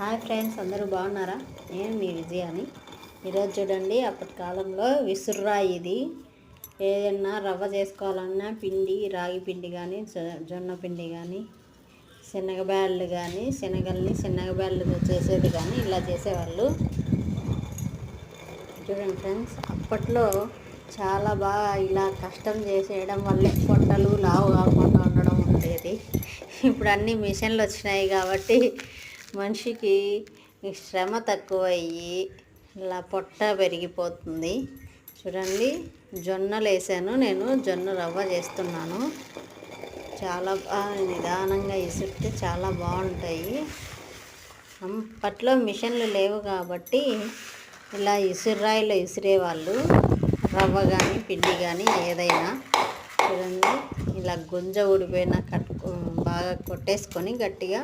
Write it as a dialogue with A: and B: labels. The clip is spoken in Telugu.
A: హాయ్ ఫ్రెండ్స్, అందరూ బాగున్నారా? నేను మీ విజయాని. ఈరోజు చూడండి, అప్పటి కాలంలో విసుర్రాయి ఇది. ఏదైనా రవ్వ చేసుకోవాలన్నా పిండి, రాగి పిండి కానీ, జొన్న పిండి కానీ, శనగబ్యాళ్ళు కానీ, శనగబ్యాళ్ళతో చేసేది కానీ ఇలా చేసేవాళ్ళు. చూడండి ఫ్రెండ్స్, అప్పట్లో చాలా బాగా ఇలా కష్టం చేసేయడం వల్లే పొట్టలు లావు కాకుండా ఉండడం ఉండేది. ఇప్పుడు అన్ని మిషన్లు వచ్చినాయి కాబట్టి మనిషికి శ్రమ తక్కువయ్యి ఇలా పొట్ట పెరిగిపోతుంది. చూడండి, జొన్నలు వేసాను, నేను జొన్న రవ్వ చేస్తున్నాను. చాలా నిదానంగా ఇసురితే చాలా బాగుంటాయి. అప్పట్లో మిషన్లు లేవు కాబట్టి ఇలా ఇసురాయిలో ఇసిరేవాళ్ళు, రవ్వ కానీ పిండి కానీ ఏదైనా. చూడండి, ఇలా గుంజ ఊడిపోయిన బాగా కొట్టేసుకొని గట్టిగా